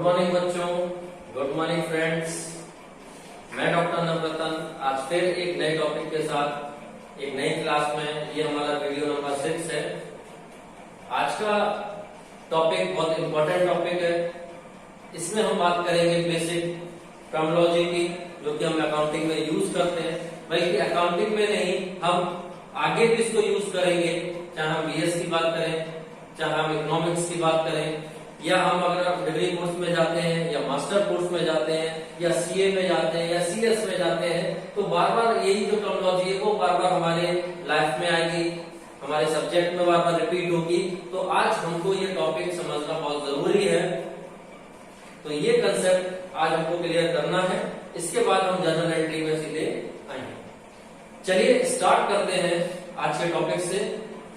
Morning बच्चों, good morning friends. मैं doctor Navratan आज फिर एक नए टॉपिक के साथ एक नई क्लास में, ये हमारा वीडियो नंबर 6 है। आज का टॉपिक बहुत इंपॉर्टेंट टॉपिक है। इसमें हम बात करेंगे बेसिक टर्मिनोलॉजी की, जो कि हम अकाउंटिंग में यूज करते हैं। बल्कि अकाउंटिंग में नहीं, हम आगे भी इसको यूज करेंगे, चाहे हम बीएस की बात करें, चाहे हम इकोनॉमिक्स की बात करें, या हम अगर डिग्री कोर्स में जाते हैं या मास्टर कोर्स में जाते हैं या सीए में जाते हैं या सीएस में जाते हैं, तो बार बार यही जो टर्मिनोलॉजी है वो बार बार हमारे लाइफ में आएगी, हमारे सब्जेक्ट में बार बार रिपीट होगी। तो आज हमको ये टॉपिक समझना बहुत जरूरी है। तो ये कंसेप्ट आज हमको क्लियर करना है। इसके बाद हम जनरल एंट्री में सीधे आएंगे। चलिए स्टार्ट करते हैं आज के टॉपिक से,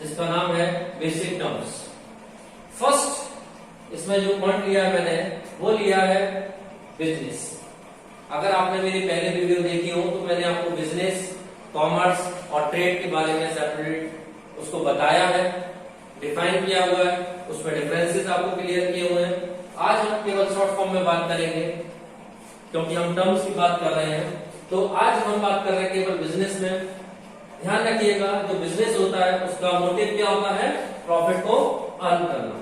जिसका नाम है बेसिक टर्म्स। फर्स्ट इसमें जो पॉइंट लिया है मैंने, वो लिया है बिजनेस। अगर आपने मेरी पहले वीडियो देखी हो तो मैंने आपको बिजनेस, कॉमर्स और ट्रेड के बारे में सेपरेट उसको बताया है, डिफाइन किया हुआ है, उसमें डिफरेंसेस आपको क्लियर किए हुए हैं। आज हम केवल शॉर्ट फॉर्म में बात करेंगे, क्योंकि हम टर्म्स की बात कर रहे हैं। तो आज हम बात कर रहे हैं केवल बिजनेस में। ध्यान रखिएगा, जो बिजनेस होता है उसका मोटिव क्या होता है? प्रॉफिट को अर्न करना।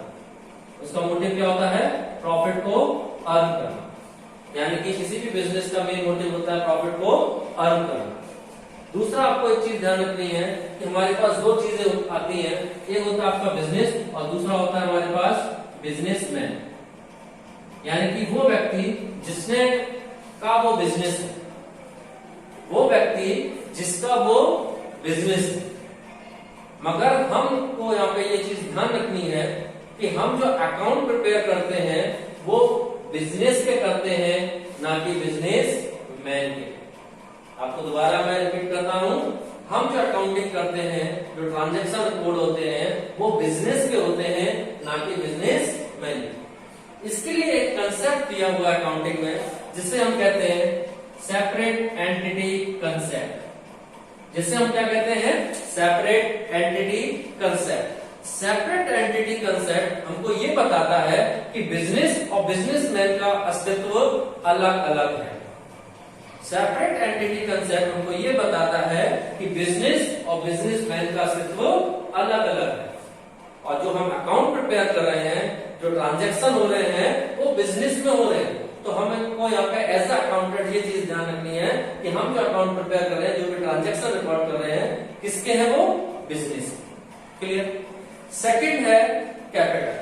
उसका मोटिव क्या होता है? प्रॉफिट को अर्न करना। यानी कि किसी भी बिजनेस का मेन मोटिव होता है प्रॉफिट को अर्न करना। दूसरा आपको एक चीज ध्यान रखनी है कि हमारे पास दो चीजें आती हैं, एक होता है आपका बिजनेस और दूसरा होता है हमारे पास बिजनेसमैन। यानी कि वो व्यक्ति जिसने का वो बिजनेस है, वो व्यक्ति जिसका वो बिजनेस है। मगर हमको यहाँ पे ये चीज ध्यान रखनी है कि हम जो अकाउंट प्रिपेयर करते हैं वो बिजनेस के करते हैं, ना कि बिजनेस मैन के। आपको दोबारा मैं रिपीट करता हूं, हम जो अकाउंटिंग करते हैं, जो ट्रांजैक्शन रिपोर्ट होते हैं, वो बिजनेस के होते हैं, ना कि बिजनेस मैन के। इसके लिए एक कंसेप्ट दिया हुआ है अकाउंटिंग में, जिसे हम कहते हैं सेपरेट एंटिटी कंसेप्ट। जिसे हम क्या कहते हैं? Separate entity concept. Separate entity concept हमको ये बताता है कि बिजनेस और बिजनेसमैन का अस्तित्व अलग अलग है। सेपरेट एंटिटी कंसेप्ट हमको ये बताता है कि बिजनेस और बिजनेसमैन का अस्तित्व अलग अलग है। और जो हम अकाउंट प्रिपेयर कर रहे हैं, जो ट्रांजैक्शन हो रहे हैं, वो बिजनेस में हो रहे हैं। तो हमको यहाँ पे एज अकाउंटेंट ये चीज ध्यान रखनी है कि हम जो अकाउंट प्रिपेयर कर रहे हैं, जो भी ट्रांजैक्शन रिकॉर्ड कर रहे हैं, किसके हैं? वो बिजनेस। क्लियर? सेकंड है कैपिटल।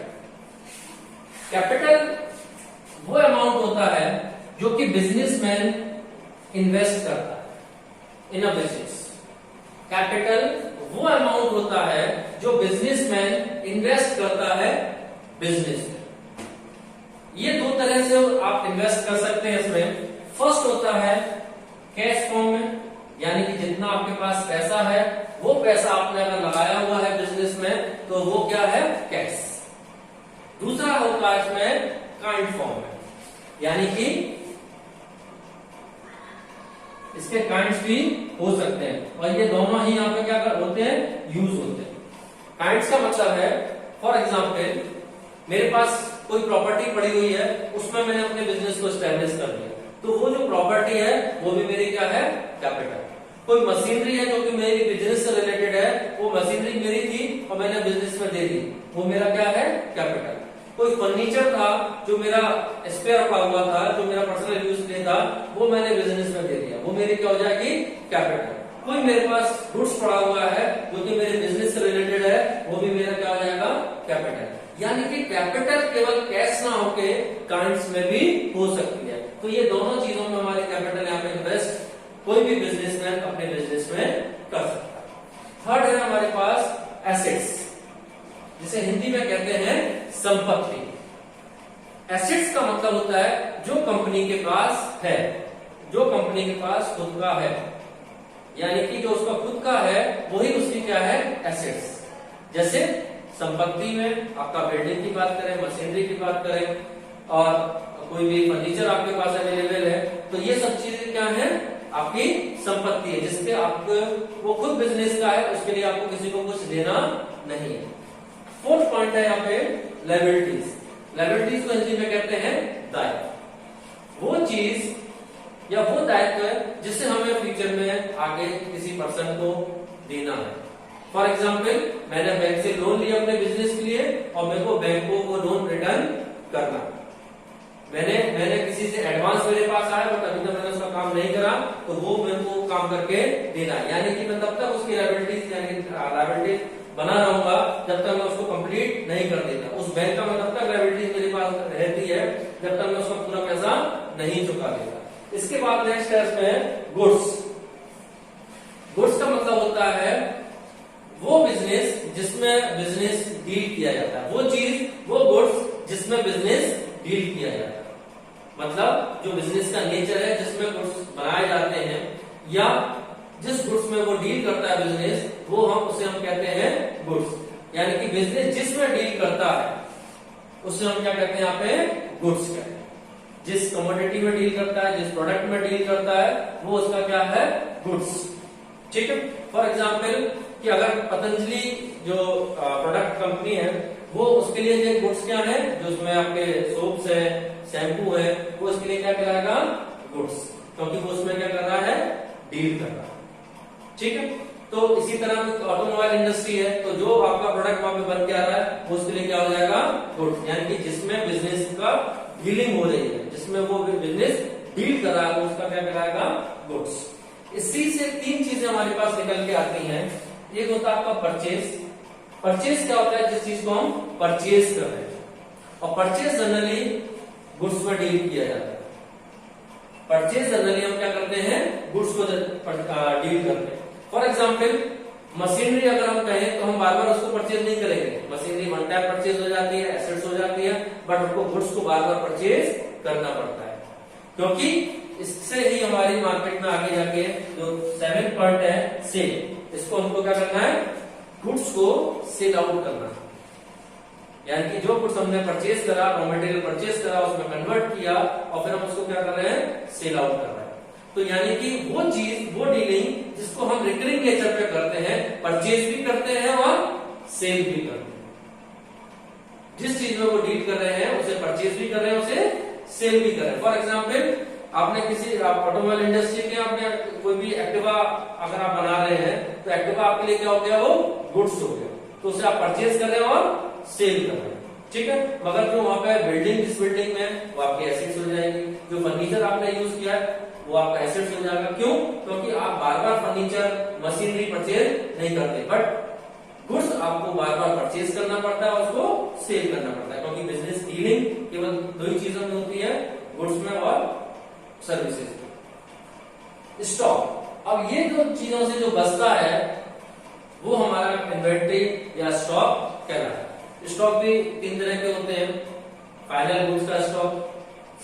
कैपिटल वो अमाउंट होता है जो कि बिजनेसमैन इन्वेस्ट करता है इन अ बिजनेस। कैपिटल वो अमाउंट होता है जो बिजनेसमैन इन्वेस्ट करता है बिजनेस में। ये दो तरह से आप इन्वेस्ट कर सकते हैं इसमें। फर्स्ट होता है कैश फॉर्म में, यानी कि जितना आपके पास पैसा है, वो पैसा आपने अगर लगाया हुआ है बिजनेस में, तो वो क्या है? कैश। दूसरा होता है इसमें काइंड फॉर्म में, यानी कि इसके काइंड्स भी हो सकते हैं, और ये दोनों ही यहाँ पे क्या होते हैं? यूज होते हैं। काइंड्स का मतलब है, फॉर एग्जाम्पल मेरे पास कोई प्रॉपर्टी पड़ी हुई है, उसमें मैंने अपने बिजनेस को एस्टेब्लिश कर लिया, तो वो जो प्रॉपर्टी है वो भी मेरी क्या है? कैपिटल। कोई मशीनरी है जो कि मेरी बिजनेस से रिलेटेड है, वो मशीनरी मेरी थी और मैंने बिजनेस में दे दी, वो मेरा क्या है? कैपिटल। कोई फर्नीचर था जो मेरा स्पेयर रखा हुआ था, जो मेरा पर्सनल यूज के था, वो मैंने बिजनेस में दे दिया, वो मेरी क्या हो जाएगी? कैपिटल। कोई मेरे पास गुड्स पड़ा हुआ है जो कि मेरे बिजनेस से रिलेटेड है, वो भी मेरा क्या हो जाएगा? कैपिटल। यानी कि कैपिटल केवल कैश ना होके काइंड्स में भी हो सकती है। तो ये दोनों चीजों में हमारे कैपिटल यहाँ पे इन्वेस्ट कोई भी बिजनेसमैन अपने बिजनेस में कर सकता है। थर्ड है हमारे पास एसेट्स, जिसे हिंदी में कहते हैं संपत्ति। एसेट्स का मतलब होता है जो कंपनी के पास है, जो कंपनी के पास खुद का है, यानी कि जो उसका खुद का है वही उसकी क्या है? एसेट्स। जैसे संपत्ति में आपका बिल्डिंग की बात करें, मशीनरी की बात करें, और कोई भी फर्नीचर आपके पास अवेलेबल है, तो ये सब चीजें क्या है? आपकी संपत्ति है, जिसके आपको वो खुद बिजनेस का है, उसके लिए आपको किसी को कुछ देना नहीं है। फोर्थ पॉइंट है यहाँ पे लायबिलिटीज। लायबिलिटीज को हिंदी में कहते हैं दायित्व, वो चीज या वो दायित्व है जिससे हमें फ्यूचर में आगे किसी पर्सन को देना है। फॉर एग्जाम्पल, मैंने बैंक से लोन लिया अपने बिजनेस के लिए और मेरे को बैंक को वो लोन रिटर्न करना। मैंने किसी से एडवांस मेरे पास आया बट अभी तक मैंने उसका काम नहीं करा, तो वो मेरे को काम करके देना, यानी कि मैं तब तक उसकी लायबिलिटीज बना रहूंगा जब तक मैं उसको कंप्लीट नहीं कर देता। उस बैंक का मैं तब तक लायबिलिटीज मेरे पास रहती है जब तक मैं उसका पूरा पैसा नहीं चुका देता। इसके बाद नेक्स्ट है इसमें गुड्स। गुड्स का मतलब होता है वो बिजनेस जिसमें बिजनेस डील किया जाता है, वो चीज, वो गुड्स जिसमें बिजनेस डील किया जाता है। मतलब जो बिजनेस का नेचर है, जिसमें गुड्स बनाए जाते हैं या जिस गुड्स में वो डील करता है बिजनेस, वो उसे हम कहते हैं गुड्स। यानी कि बिजनेस जिसमें डील करता है उसे हम क्या कहते हैं, यहाँ पे गुड्स कहते हैं। जिस कमोडिटी में डील करता है, जिस प्रोडक्ट में डील करता है, वो उसका क्या है, गुड्स। ठीक है। फॉर एग्जाम्पल कि अगर पतंजलि जो प्रोडक्ट कंपनी है, वो उसके लिए जो गुड्स क्या है, जो उसमें आपके सोप्स है, शैम्पू है, वो उसके लिए क्या कहलाएगा, गुड्स, क्योंकि वो उसमें क्या कर रहा है, डील कर रहा है। ठीक है। तो इसी तरह ऑटोमोबाइल इंडस्ट्री है, तो जो आपका प्रोडक्ट वहां पे बन के आ रहा है वो उसके लिए क्या हो जाएगा, गुड्स। यानी कि जिसमें बिजनेस का डीलिंग हो रही है, जिसमें वो बिजनेस डील कर रहा है, वो उसका क्या कहलाएगा, गुड्स। इसी से तीन चीजें हमारे पास निकल के आती हैं। एक होता है आपका परचेज। परचेज क्या होता है, जिस चीज को हम परचेज कर रहे हैं, और परचेज जनरली गुड्स में डील किया जाता है। परचेज जनरली हम क्या करते हैं, गुड्स को डील करते हैं। फॉर एग्जाम्पल, मशीनरी अगर हम कहें तो हम बार बार उसको परचेज नहीं करेंगे। मशीनरी वन टाइम परचेज हो जाती है, एसेट्स हो जाती है, बट हमको गुड्स को बार बार परचेज करना पड़ता है, क्योंकि इससे ही हमारी मार्केट में आगे जाके जो 7 पॉइंट है, सेल, इसको हमको क्या करना है, गुड्स को सेल आउट करना। यानी कि जो गुड्स हमने परचेज करा, रॉ मटेरियल परचेज करा, उसमें कन्वर्ट किया और फिर हम उसको क्या कर रहे हैं, सेल आउट कर रहे हैं। तो यानी कि वो चीज, वो डीलिंग जिसको हम रिकरिंग नेचर पे करते हैं, परचेज भी करते हैं और सेल भी करते हैं। जिस चीज में वो डील कर रहे हैं उसे परचेज भी कर रहे हैं, उसे सेल भी कर रहे हैं। फॉर एग्जाम्पल, आपने किसी ऑटोमोबाइल इंडस्ट्री के आपने कोई भी एक्टिवा अगर आप बना रहे हैं, तो एक्टिवा आपके लिए क्या हो गया, वो गुड्स हो गया, तो उसे आप परचेज कर रहे हैं और सेल कर रहे हैं। ठीक है। मगर जो वहां पे बिल्डिंग, जिस बिल्डिंग में, वो आपकी एसेट्स हो जाएगी। जो फर्नीचर आपने यूज किया है वो आपका एसेट्स हो जाएगा। क्यों? क्योंकि आप बार बार फर्नीचर, मशीनरी परचेज नहीं करते, बट गुड्स आपको बार बार परचेज करना पड़ता है, उसको सेल करना पड़ता है, क्योंकि बिजनेस डीलिंग केवल दो ही चीजों में होती है, गुड्स में और सर्विसेज। स्टॉक, अब ये दो चीजों से जो बचता है वो हमारा इन्वेंट्री या स्टॉक कहलाता है। स्टॉक भी तीन तरह के होते हैं, फाइनल गुड्स का स्टॉक,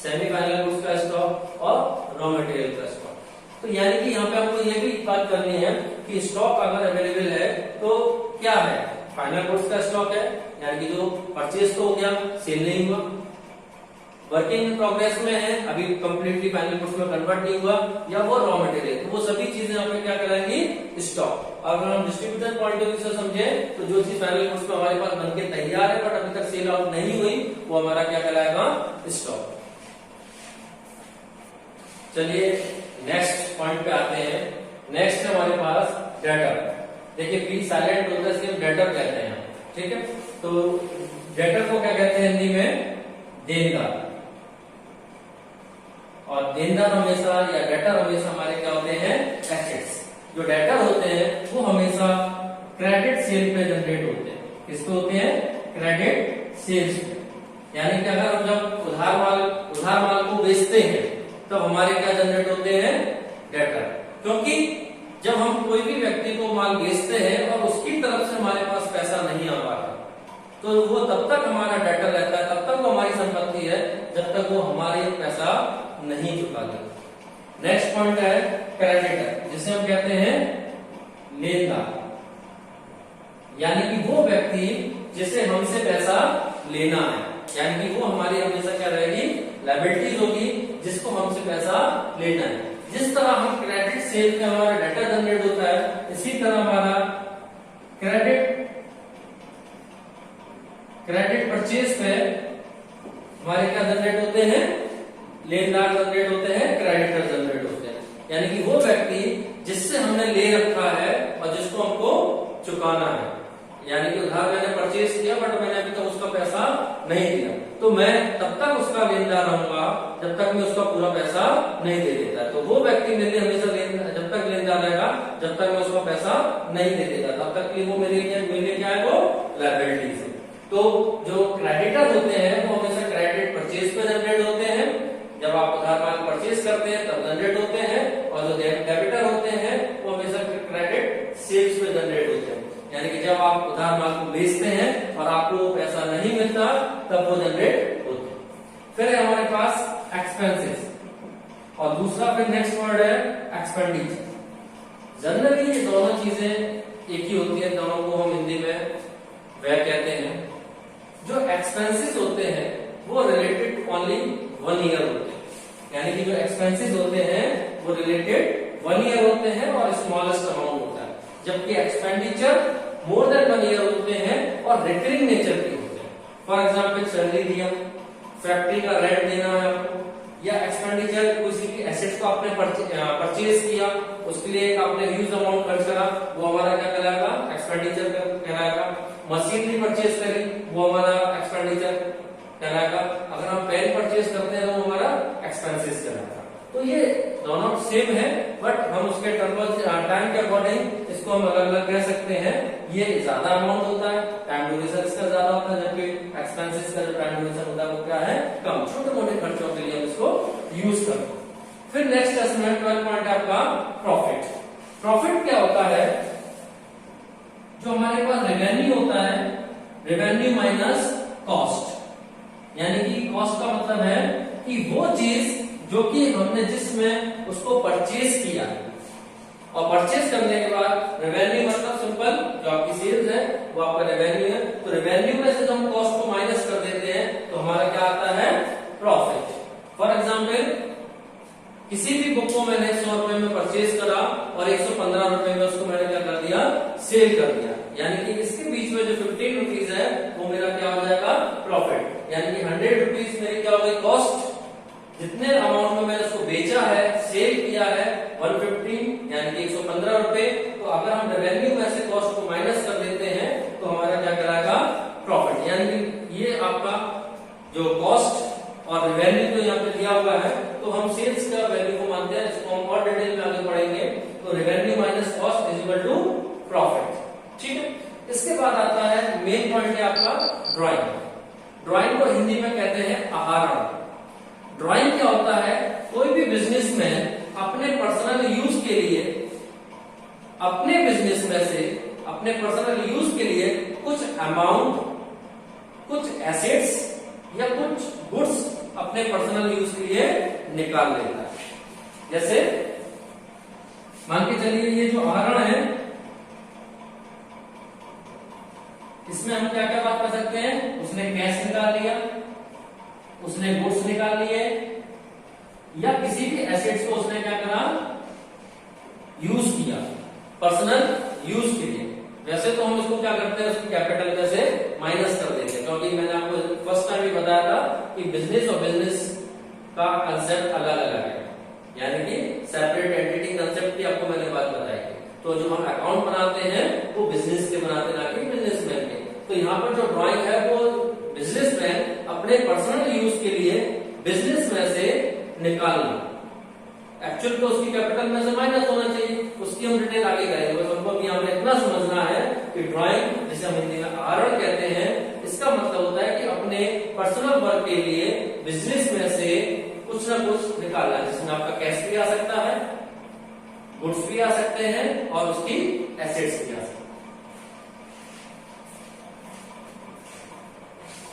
सेमी फाइनल गुड्स का स्टॉक और रॉ मटेरियल का स्टॉक। तो यानी कि यहाँ पे हमको ये भी बात करनी है कि स्टॉक अगर अवेलेबल है तो क्या है, फाइनल गुड्स का स्टॉक है, यानी कि जो परचेज तो हो गया, सेल नहीं हुआ, वर्किंग इन प्रोग्रेस में है, अभी कंप्लीटली फाइनल गुड्स में कन्वर्ट नहीं हुआ, या वो रॉ मटेरियल, तो वो सभी चीजें यहाँ पे क्या कहलाएंगी, स्टॉक। अगर हम डिस्ट्रीब्यूटर पॉइंट ऑफ व्यू से समझे तो जो चीज फाइनल गुड्स में हमारे पास बनके तैयार है बट अभी तक सेल आउट नहीं हुई, वो हमारा क्या कहलाएगा, स्टॉक। चलिए नेक्स्ट पॉइंट पे आते हैं। नेक्स्ट है हमारे पास डेटर। देखिए पी साइलेंट होता है, इसलिए डेटर कहते हैं। ठीक है। तो डेटर को क्या कहते हैं हिंदी में, देनदार। और देनदार हमेशा या डेटर हमेशा हमारे क्या होते हैं, एसेट्स। जो डेटर होते हैं वो हमेशा क्रेडिट सेल पे जनरेट होते हैं। किसको होते हैं, क्रेडिट सेल्स पे। यानी कि अगर हम जब उधार माल को बेचते हैं तो हमारे क्या जनरेट होते हैं, डेटर। क्योंकि जब हम कोई भी व्यक्ति को माल बेचते हैं और उसकी तरफ से हमारे पास पैसा नहीं आ पाता, तो वो तब तक हमारा डेटर रहता है, तब तक वो हमारी संपत्ति है जब तक वो हमारे पैसा नहीं चुका देता। नेक्स्ट पॉइंट है क्रेडिटर, जिसे हम कहते हैं लेनदार। यानी कि वो व्यक्ति जिसे हमसे पैसा लेना है, यानी कि वो हमारी हमेशा क्या रहेगी, लायबिलिटीज होगी, जिसको हमसे पैसा लेना है। जिस तरह हम क्रेडिट सेल पे हमारा डेटा जनरेट होता है, इसी तरह हमारा क्रेडिट परचेज पे हमारे क्या जनरेट होते हैं, लेनदार जनरेट होते हैं, क्रेडिटर जनरेट होते हैं। यानी कि वो व्यक्ति जिससे हमने ले रखा है और जिसको हमको चुकाना है, यानी कि उधार मैंने परचेज किया बट मैंने अभी तक उसका पैसा नहीं दिया, तो मैं तब तक उसका लेनदार रहूंगा जब तक मैं उसका पूरा पैसा नहीं दे देता। तो वो व्यक्ति मेरे लिए हमेशा जब तक लेनदार रहेगा जब तक मैं उसका पैसा नहीं दे देता, तब तक कि वो मेरे लिए क्या है, वो लायबिलिटीज है। तो जो क्रेडिटर होते हैं वो हमेशा क्रेडिट परचेज पे जनरेट होते हैं, जब आप उधार माल परचेज करते हैं तब जनरेट होते हैं, और जो डेबिटर होते हैं वो हमेशा क्रेडिट सेल्स पे जनरेट होते हैं। यानी कि जब आप उधार माल को बेचते हैं और आपको वो पैसा नहीं मिलता तब वो जनरेट होते हैं। फिर है हमारे पास एक्सपेंसेस, और दूसरा फिर नेक्स्ट वर्ड है एक्सपेंडिचर। जनरली ये दोनों चीजें एक ही होती है, दोनों को हम हिंदी में व्यय कहते हैं। जो एक्सपेंसेस होते हैं वो रिलेटेड ओनली 1 ईयर होते हैं, यानी कि जो एक्सपेंसेस होते हैं वो रिलेटेड 1 ईयर होते हैं और स्मॉलेस्ट अमाउंट होता है, जबकि एक्सपेंडिचर मोर देन 1 ईयर होते हैं और रिकरिंग नेचर के होते हैं। फॉर एग्जाम्पल सैलरी दिया, फैक्ट्री का रेंट देना है आपको, या एक्सपेंडिचर किसी की एसेट्स को आपने परचेज किया, उसके लिए आपने ह्यूज अमाउंट खर्च करा, वो हमारा क्या कहलाएगा, एक्सपेंडिचर कहलाएगा। मशीनरी परचेज करी, वो हमारा एक्सपेंडिचर कहलाएगा। अगर हम पेन परचेज करते हैं तो वो हमारा एक्सपेंसेस कहलाएगा। तो ये दोनों सेम है, बट हम उसके टाइम के अकॉर्डिंग इसको हम अलग अलग कह सकते हैं। ये ज्यादा अमाउंट होता है, टाइम ड्यूरेशन इसका ज्यादा होता है, जबकि एक्सपेंसेस का जो टाइम ड्यूरेशन होता है वो क्या है, कम। छोटे मोटे खर्चों के लिए हम इसको यूज करते हैं। फिर नेक्स्ट है 12 पॉइंट आपका प्रॉफिट। प्रॉफिट क्या होता है, जो हमारे पास रेवेन्यू होता है, रेवेन्यू माइनस कॉस्ट। यानी कि कॉस्ट का मतलब है कि वो चीज जो कि हमने जिसमें उसको परचेज किया, और परचेज करने के बाद रेवेन्यू मतलब सिंपल जो आपकी सेल्स है वो आपका रेवेन्यू है। तो रेवेन्यू में से जब हम कॉस्ट को माइनस कर देते हैं तो हमारा क्या आता है, प्रॉफिट। फॉर एग्जाम्पल किसी भी बुक को मैंने 100 रुपए में परचेज करा और 115 रुपए में उसको मैंने क्या कर दिया, सेल कर दिया, यानी कि इसके बीच में जो 15 रुपीज है वो मेरा क्या हो जाएगा, प्रॉफिट। यानी कि 100 रुपीज मेरी क्या हो गई कॉस्ट, जितने अमाउंट में मैंने उसको बेचा है, सेल किया है 115 यानी कि 115 रुपए। तो अगर हम रेवेन्यू में से कॉस्ट को माइनस कर देते हैं तो हमारा क्या कराएगा, प्रॉफिट। यानी कि ये आपका जो कॉस्ट और रेवेन्यू जो यहाँ पे दिया हुआ है, तो हम सेल्स का वैल्यू को मानते हैं, इसको हम और डिटेल में आगे पढ़ेंगे। तो revenue minus cost is equal to profit, ठीक है। इसके बाद आता है मेन पॉइंट है आपका ड्राइंग। ड्राइंग को हिंदी में कहते हैं आहरण। ड्राइंग क्या होता है, कोई भी बिजनेसमैन अपने पर्सनल यूज के लिए, अपने बिजनेस में से अपने पर्सनल यूज के लिए कुछ अमाउंट, कुछ एसेट्स या कुछ गुड्स अपने पर्सनल यूज के लिए निकाल लेता है। जैसे मान के चलिए ये जो आहरण है, इसमें हम क्या क्या बात कर सकते हैं, उसने कैश निकाल लिया, उसने गुड्स निकाल लिए, या किसी भी एसेट्स को उसने क्या करा, यूज किया पर्सनल यूज के लिए। वैसे तो हम इसको क्या करते हैं, उसकी कैपिटल में से माइनस कर देते हैं, क्योंकि मैंने आपको फर्स्ट टाइम भी बताया था कि बिजनेस और बिजनेस का कंसेप्ट अलग अलग है, यानी कि सेपरेट एंटिटी कंसेप्ट की आपको मैंने बात बताई थी। तो जो हम अकाउंट बनाते हैं वो बिजनेस के बनाते, ना कि बिजनेसमैन के। तो यहाँ पर जो ड्राइंग है वो बिजनेसमैन अपने पर्सनल यूज के लिए बिजनेस में से निकालना, एक्चुअल तो उसकी कैपिटल में से माइनस होना चाहिए, उसकी हम डिटेल आगे करेंगे। बस हमको अभी हमें इतना समझना है कि ड्राइंग, जिसे हम हिंदी में आहरण कहते हैं, इसका मतलब होता है कि अपने पर्सनल वर्क के लिए बिजनेस में से कुछ ना कुछ निकालना, जिसमें आपका कैश भी आ सकता है, गुड्स भी आ सकते हैं और उसकी एसेट्स भी आ सकते हैं।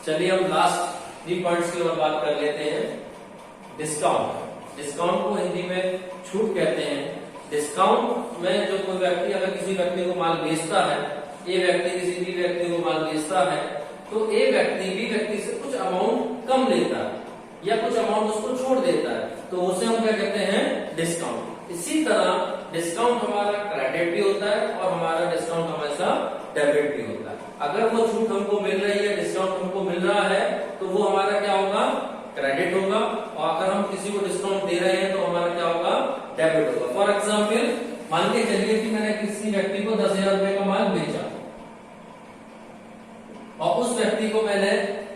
चलिए हम लास्ट 3 पॉइंट्स की ओर बात कर लेते हैं। डिस्काउंट। डिस्काउंट को हिंदी में छूट कहते हैं। डिस्काउंट में जो कोई व्यक्ति अगर किसी व्यक्ति को माल बेचता है, ए व्यक्ति किसी बी व्यक्ति को माल बेचता है, तो ए व्यक्ति बी व्यक्ति से कुछ अमाउंट कम लेता है या कुछ अमाउंट उसको छोड़ देता है, तो उसे हम क्या कहते हैं, डिस्काउंट। इसी तरह डिस्काउंट हमारा क्रेडिट भी होता है और हमारा डिस्काउंट हमेशा डेबिट भी होता है। अगर वो छूट हमको मिल रही है, डिस्काउंट हमको मिल रहा है, तो वो हमारा क्या होगा, क्रेडिट होगा, और अगर हम किसी को डिस्काउंट दे रहे हैं तो हमारा क्या होगा, डेबिट होगा। फॉर एग्जाम्पल मान के चलिए कि मैंने किसी व्यक्ति को 10,000 रुपए का माल बेचा और उस व्यक्ति को मैंने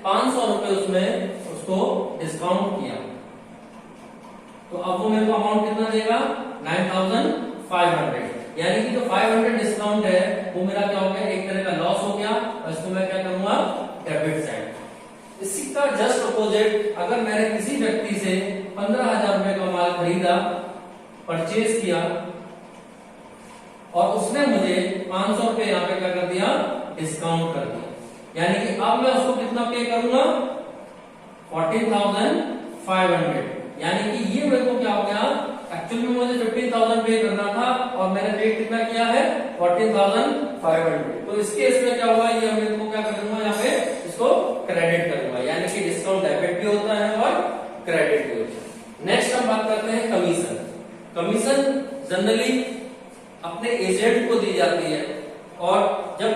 500 रुपए उसमें उसको डिस्काउंट किया, तो अब वो मेरे को अमाउंट कितना देगा, 9,500। यानी कि जो 500 डिस्काउंट है वो मेरा क्या हो गया, एक तरह का लॉस हो गया, और इसको मैं क्या करूंगा, डेबिट साइड। इसी का जस्ट अपोजिट, अगर मैंने किसी व्यक्ति से 15,000 रुपए का माल खरीदा, परचेज किया, और उसने मुझे 500 रुपए यहाँ पे क्या कर दिया, डिस्काउंट कर दिया, यानी कि अब मैं उसको कितना पे करूंगा, 14,500। यानी कि ये मेरे को क्या हो गया, एक्चुअली में मुझे 15,000 पे करना था और मैंने पे कितना किया है, 14,500। तो इसके इसमें क्या हुआ, ये मेरे को क्या करूंगा, यहाँ पे इसको क्रेडिट करूंगा, यानी कि डिस्काउंट डेबिट भी होता है और क्रेडिट भी होता है। नेक्स्ट हम बात करते हैं कमीशन। कमीशन जनरली अपने एजेंट को दी जाती है, और जब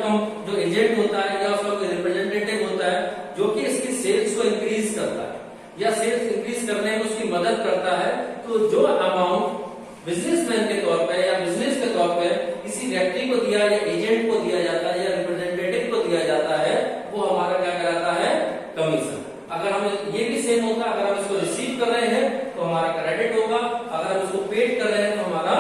जो एजेंट होता है या उसका कोई रिप्रेजेंटेटिव होता है जो कि इसकी सेल्स को इंक्रीज करता है या सेल्स इंक्रीज करने में उसकी मदद करता है, तो जो अमाउंट बिजनेसमैन के तौर पे या बिजनेस के तौर पे किसी व्यक्ति को दिया या एजेंट को दिया जाता है या रिप्रेजेंटेटिव को दिया जाता है, वो हमारा क्या कहलाता है, कमीशन। अगर हम ये भी सेम होता है, अगर हम इसको रिसीव कर रहे हैं तो हमारा क्रेडिट होगा, अगर हम इसको पेड कर रहे हैं तो हमारा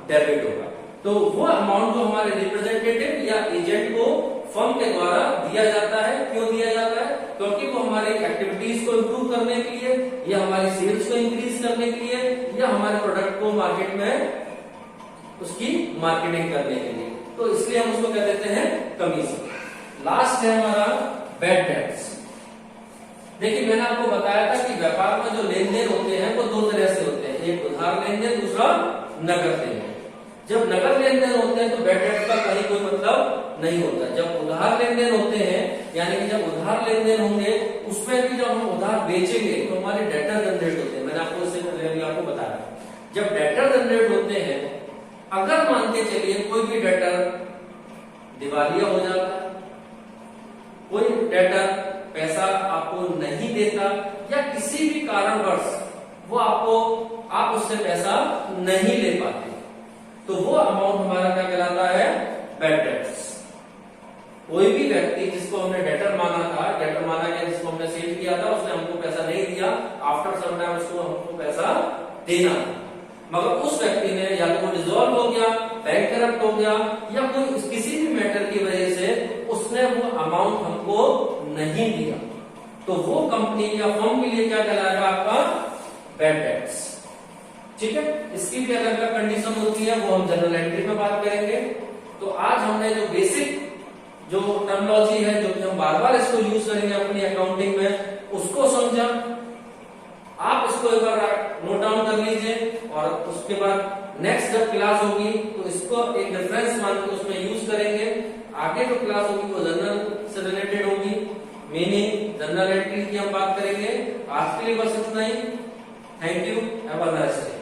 डेबिट होगा। तो वो अमाउंट जो हमारे रिप्रेजेंटेटिव या एजेंट को फर्म के द्वारा दिया जाता है, क्यों दिया जाता है, क्योंकि वो हमारी एक्टिविटीज को इंप्रूव करने के लिए या हमारी सेल्स को इंक्रीज करने के लिए या हमारे प्रोडक्ट को मार्केट में उसकी मार्केटिंग करने के लिए, तो इसलिए हम उसको कह देते हैं कमीशन। लास्ट है हमारा बैड डेट्स। देखिए मैंने आपको बताया था कि व्यापार में जो लेन देन होते हैं वो दो तरह से होते हैं, एक उधार लेन देन, दूसरा नकद लेन देन। जब नकद लेन देन होते हैं तो बैड डेट्स का कहीं कोई मतलब नहीं होता। जब उधार लेन देन होते हैं, यानी कि जब उधार लेन देन होंगे उसमें भी जब हम उधार बेचेंगे तो हमारे डेटर जनरेट होते हैं। मैंने आपको इससे पहले भी आपको बताया, जब डेटर जनरेट होते हैं, अगर मान के चलिए कोई भी डेटर दिवालिया हो जाता है, कोई डेटर पैसा आपको नहीं देता या किसी भी कारणवश वो आप उससे पैसा नहीं ले पाते, तो वो अमाउंट हमारा क्या कहलाता है, बैड डेट्स। कोई भी व्यक्ति जिसको हमने डेटर माना था, डेटर माना गया जिसको हमने सेल किया था, उसने हमको पैसा नहीं दिया, आफ्टर सम टाइम उसको हमको पैसा देना था, मगर उस व्यक्ति ने या तो डिसॉल्व हो गया, बैंक करप्ट हो गया, या कोई किसी भी मैटर की वजह से उसने वो अमाउंट हमको नहीं दिया, तो वो कंपनी या फर्म के लिए क्या कहलाएगा, आपका बैड डेट्स। ठीक है, इसकी भी अलग अलग कंडीशन होती है, वो हम जनरल एंट्री में बात करेंगे। तो आज हमने जो बेसिक जो टर्मिनोलॉजी है, जो कि हम बार बार इसको यूज करेंगे अपनी अकाउंटिंग में, उसको समझा। आप इसको एक बार नोट डाउन कर लीजिए, और उसके बाद नेक्स्ट जब क्लास होगी तो इसको एक रेफरेंस मान के उसमें यूज करेंगे। आगे जो क्लास होगी वो जनरल से रिलेटेड होगी, मीनिंग जनरल एंट्री की हम बात करेंगे। आज के लिए बस इतना ही। Thank you, have a nice day.